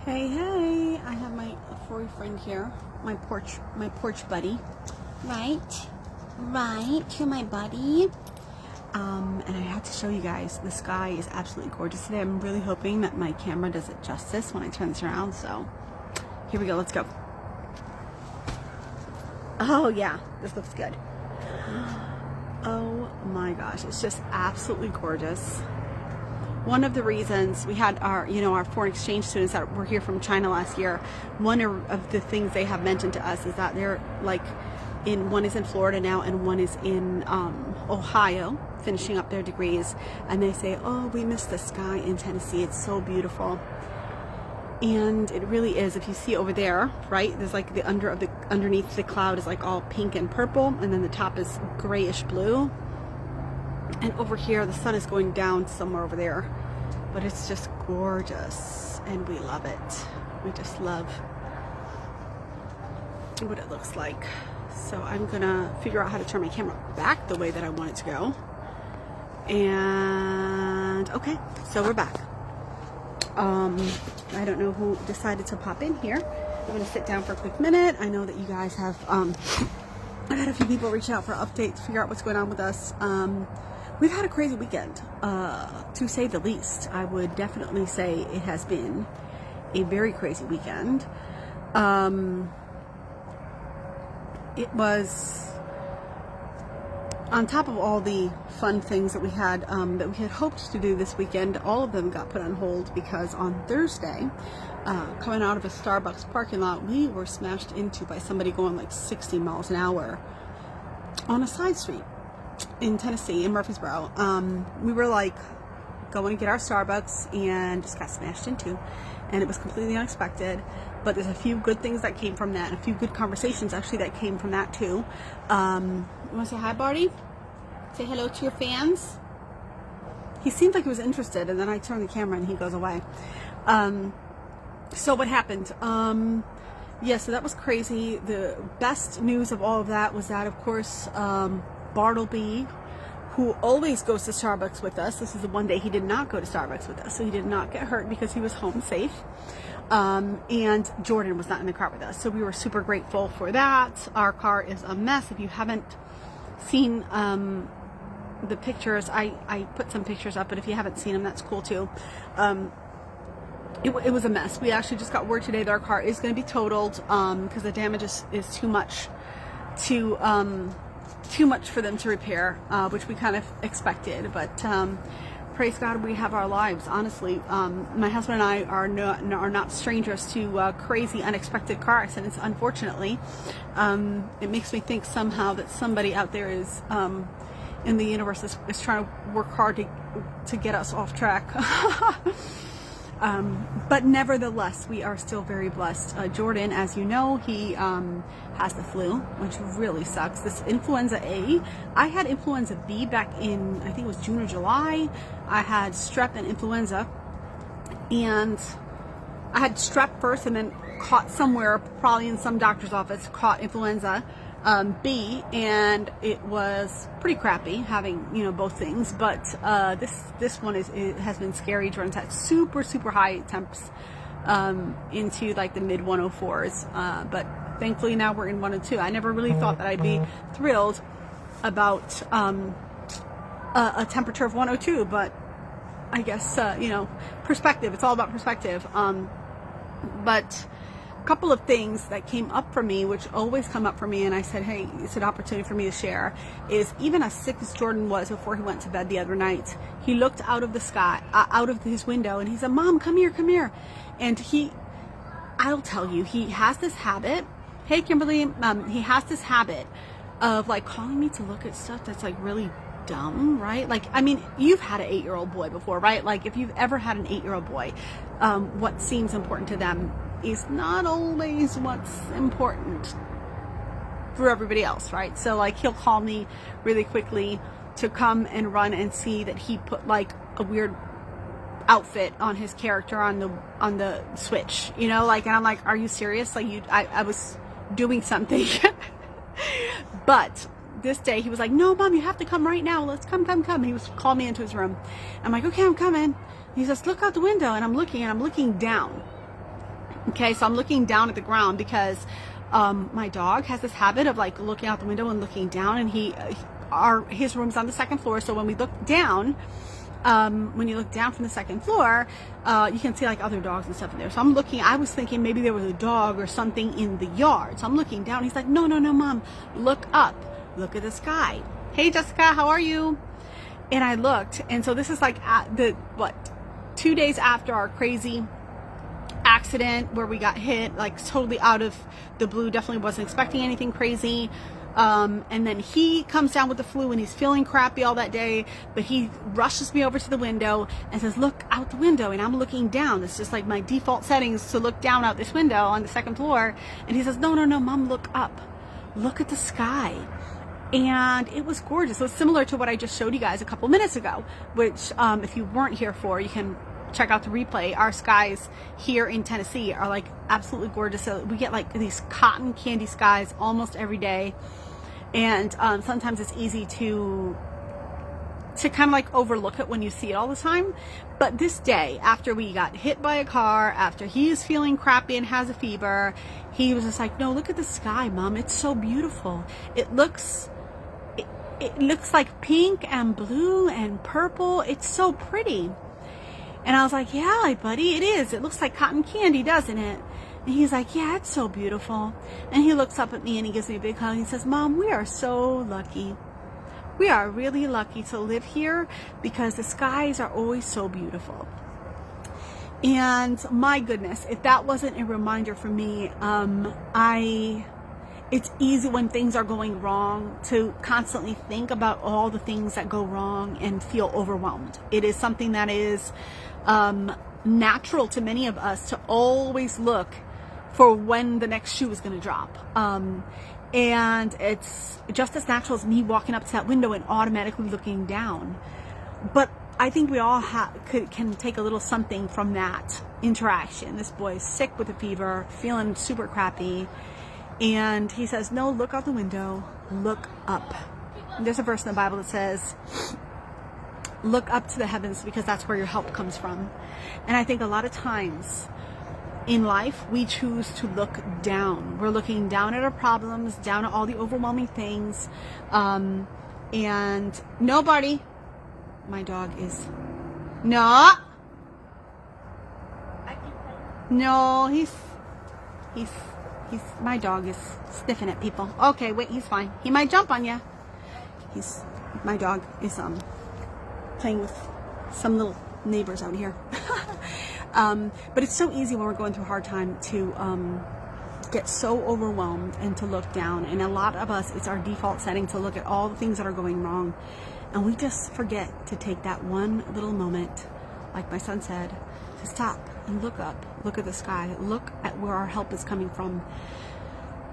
Hey, hey, I have my furry friend here, my porch buddy. Right, you're my buddy. And I have to show you guys, the sky is absolutely gorgeous today. I'm really hoping that my camera does it justice when I turn this around, so here we go, let's go. Oh yeah, this looks good. Oh my gosh, it's just absolutely gorgeous. One of the reasons we had our foreign exchange students that were here from China last year, one of the things they have mentioned to us is that they're one is in Florida now and one is in Ohio finishing up their degrees, and they say, oh, we miss the sky in Tennessee, it's so beautiful. And it really is. If you see over there, right, there's like underneath the cloud is like all pink and purple, and then the top is grayish blue. And over here, the sun is going down somewhere over there, but it's just gorgeous, and we love it. We just love what it looks like. So I'm gonna figure out how to turn my camera back the way that I want it to go. And okay, so we're back. I don't know who decided to pop in here. I'm gonna sit down for a quick minute. I know that you guys have, I've had a few people reach out for updates, figure out what's going on with us. We've had a crazy weekend, to say the least. I would definitely say it has been a very crazy weekend. It was on top of all the fun things that we had hoped to do this weekend. All of them got put on hold because on Thursday, coming out of a Starbucks parking lot, we were smashed into by somebody going like 60 miles an hour on a side street in Tennessee, in Murfreesboro. We were like going to get our Starbucks and just got smashed into, and it was completely unexpected, but there's a few good things that came from that, and a few good conversations actually that came from that too. You want to say hi, Barty? Say hello to your fans. He seemed like he was interested, and then I turned the camera and he goes away. So what happened? Yeah, so that was crazy. The best news of all of that was that, of course, Bartleby, who always goes to Starbucks with us, this is the one day he did not go to Starbucks with us, so he did not get hurt because he was home safe. And Jordan was not in the car with us, so we were super grateful for that. Our car is a mess. If you haven't seen the pictures, I put some pictures up, but if you haven't seen them, that's cool too. It was a mess. We actually just got word today that our car is going to be totaled because the damage is too much for them to repair, which we kind of expected. But praise God, we have our lives. Honestly, my husband and I are not strangers to crazy, unexpected car accidents. Unfortunately, it makes me think somehow that somebody out there is in the universe is trying to work hard to get us off track. But nevertheless, we are still very blessed. Jordan, as you know, he has the flu, which really sucks. This influenza A. I had influenza B back in, I think it was June or July. I had strep and influenza. And I had strep first and then caught somewhere, probably in some doctor's office, caught influenza B, and it was pretty crappy having both things. But this one has been scary. Jordan's had super high temps into like the mid 104s, but thankfully now we're in 102. I never really thought that I'd be thrilled about a temperature of 102, but I guess perspective. It's all about perspective. But couple of things that came up for me, which always come up for me, and I said, hey, it's an opportunity for me to share, is even as sick as Jordan was before he went to bed the other night, he looked out of the sky, out of his window, and he said, Mom, come here. And I'll tell you, he has this habit, hey Kimberly, he has this habit of like calling me to look at stuff that's like really dumb, right? Like, I mean, you've had an 8-year-old boy before, right? Like, if you've ever had an 8-year-old boy, what seems important to them is not always what's important for everybody else, right? So like, he'll call me really quickly to come and run and see that he put like a weird outfit on his character on the Switch, like, and I'm like, are you serious? Like, I was doing something. But this day he was like, no, Mom, you have to come right now. Let's come. He was calling me into his room. I'm like, okay, I'm coming. He says, look out the window. And I'm looking down. Okay, so I'm looking down at the ground because my dog has this habit of like looking out the window and looking down, and his room's on the second floor. So when we look down, when you look down from the second floor, you can see like other dogs and stuff in there. So I was thinking maybe there was a dog or something in the yard. So I'm looking down. He's like, no, Mom, look up, look at the sky. Hey, Jessica, how are you? And I looked, and so this is like 2 days after our crazy accident where we got hit, like totally out of the blue. Definitely wasn't expecting anything crazy. And then he comes down with the flu and he's feeling crappy all that day, but he rushes me over to the window and says, look out the window. And I'm looking down. It's just like my default settings to look down out this window on the second floor. And he says, no, Mom, look up, look at the sky. And it was gorgeous. So it's similar to what I just showed you guys a couple minutes ago, which if you weren't here for, you can check out the replay. Our skies here in Tennessee are like absolutely gorgeous. So we get like these cotton candy skies almost every day. And sometimes it's easy to kind of like overlook it when you see it all the time. But this day, after we got hit by a car, after he is feeling crappy and has a fever, he was just like, no, look at the sky, Mom. It's so beautiful. It looks like pink and blue and purple. It's so pretty. And I was like, yeah, buddy, it is. It looks like cotton candy, doesn't it? And he's like, yeah, it's so beautiful. And he looks up at me and he gives me a big hug. He says, Mom, we are so lucky. We are really lucky to live here because the skies are always so beautiful. And my goodness, if that wasn't a reminder for me, it's easy when things are going wrong to constantly think about all the things that go wrong and feel overwhelmed. It is something that is natural to many of us to always look for when the next shoe is going to drop. And it's just as natural as me walking up to that window and automatically looking down. But I think we all can take a little something from that interaction. This boy is sick with a fever, feeling super crappy. And he says, no, look out the window, look up. And there's a verse in the Bible that says, look up to the heavens because that's where your help comes from. And I think a lot of times in life, we choose to look down. We're looking down at our problems, down at all the overwhelming things. And nobody, my dog is, no, he's, my dog is sniffing at people. Okay, wait, he's fine. He might jump on you. My dog is, playing with some little neighbors out here. But it's so easy when we're going through a hard time to get so overwhelmed and to look down. And a lot of us, it's our default setting to look at all the things that are going wrong. And we just forget to take that one little moment, like my son said, to stop and look up, look at the sky, look at where our help is coming from.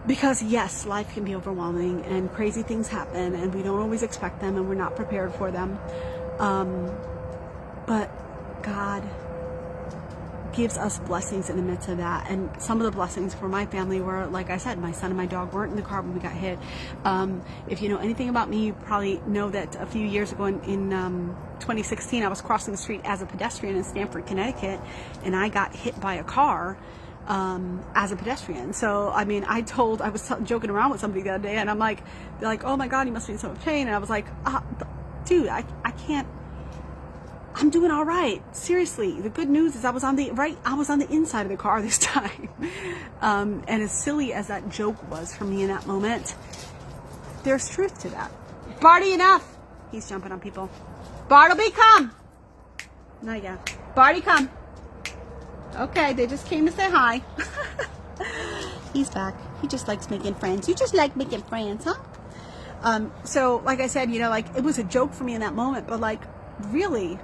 Because yes, life can be overwhelming and crazy things happen and we don't always expect them and we're not prepared for them. But God gives us blessings in the midst of that. And some of the blessings for my family were, like I said, my son and my dog weren't in the car when we got hit. If you know anything about me, you probably know that a few years ago in 2016, I was crossing the street as a pedestrian in Stamford, Connecticut, and I got hit by a car as a pedestrian. So, I mean, I was joking around with somebody the other day, and they're like, oh my God, you must be in so much pain. And I was like, dude, I can't, I'm doing all right. Seriously, the good news is I was on the inside of the car this time. And as silly as that joke was for me in that moment, there's truth to that. Barty, enough. He's jumping on people. Bartleby, come. Not yet. Barty, come. Okay, they just came to say hi. He's back. He just likes making friends. You just like making friends, huh? So, like I said, it was a joke for me in that moment, but really,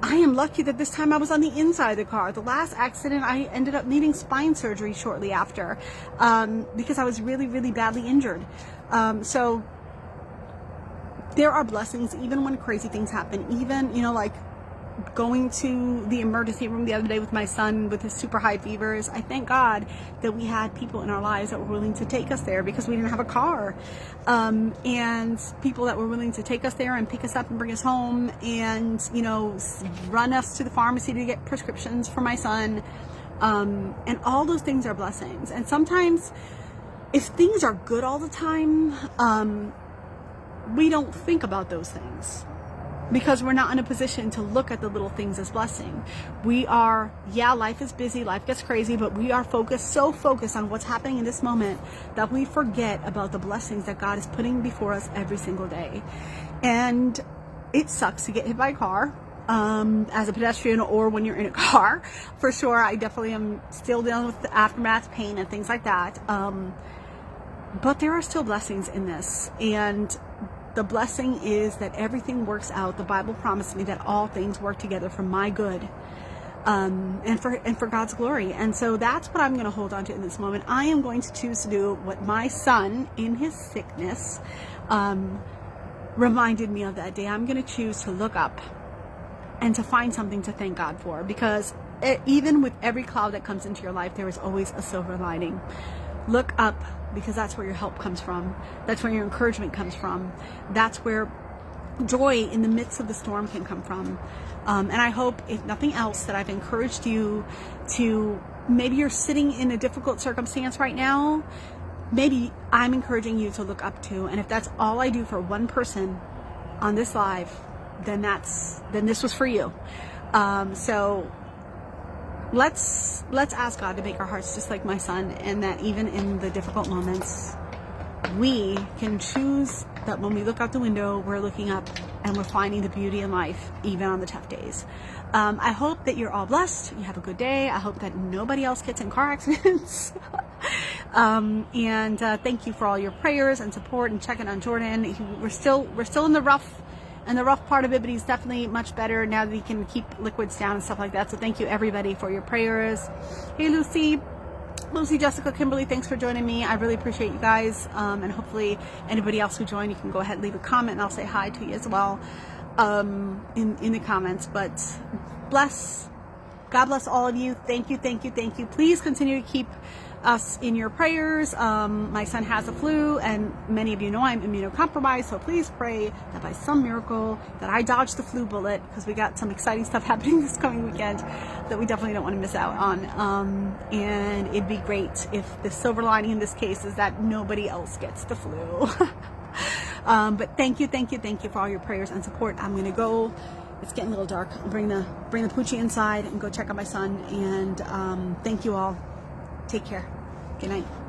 I am lucky that this time I was on the inside of the car. The last accident, I ended up needing spine surgery shortly after because I was really, really badly injured. So there are blessings even when crazy things happen. Even, going to the emergency room the other day with my son with his super high fevers. I thank God that we had people in our lives that were willing to take us there because we didn't have a car. And people that were willing to take us there and pick us up and bring us home and, run us to the pharmacy to get prescriptions for my son. And all those things are blessings. And sometimes if things are good all the time, we don't think about those things because we're not in a position to look at the little things as blessing. We are, yeah, life is busy, life gets crazy, but we are so focused on what's happening in this moment that we forget about the blessings that God is putting before us every single day. And it sucks to get hit by a car, as a pedestrian or when you're in a car, for sure. I definitely am still dealing with the aftermath pain and things like that. But there are still blessings in this. And the blessing is that everything works out. The Bible promised me that all things work together for my good, and for God's glory. And so that's what I'm going to hold on to in this moment. I am going to choose to do what my son in his sickness reminded me of that day. I'm going to choose to look up and to find something to thank God for, because even with every cloud that comes into your life, there is always a silver lining. Look up, because that's where your help comes from. That's where your encouragement comes from. That's where joy in the midst of the storm can come from. And I hope, if nothing else, that I've encouraged you to, maybe you're sitting in a difficult circumstance right now, maybe I'm encouraging you to look up to. And if that's all I do for one person on this live, then this was for you. So let's ask God to make our hearts just like my son, and that even in the difficult moments, we can choose that when we look out the window, we're looking up and we're finding the beauty in life, even on the tough days. I hope that you're all blessed. You have a good day. I hope that nobody else gets in car accidents. And thank you for all your prayers and support and checking on Jordan. We're still in the rough. And the rough part of it, but he's definitely much better now that he can keep liquids down and stuff like that. So thank you, everybody, for your prayers. Hey, Lucy, Jessica, Kimberly, thanks for joining me. I really appreciate you guys. And hopefully anybody else who joined, you can go ahead and leave a comment, and I'll say hi to you as well in the comments. But God bless all of you. Thank you. Please continue to keep us in your prayers. My son has a flu, and many of you know I'm immunocompromised, so please pray that by some miracle that I dodge the flu bullet, because we got some exciting stuff happening this coming weekend that we definitely don't want to miss out on. And it'd be great if the silver lining in this case is that nobody else gets the flu. But thank you for all your prayers and support. I'm gonna go. It's getting a little dark. I'll bring the poochie inside and go check on my son. And thank you all. Take care. Good night.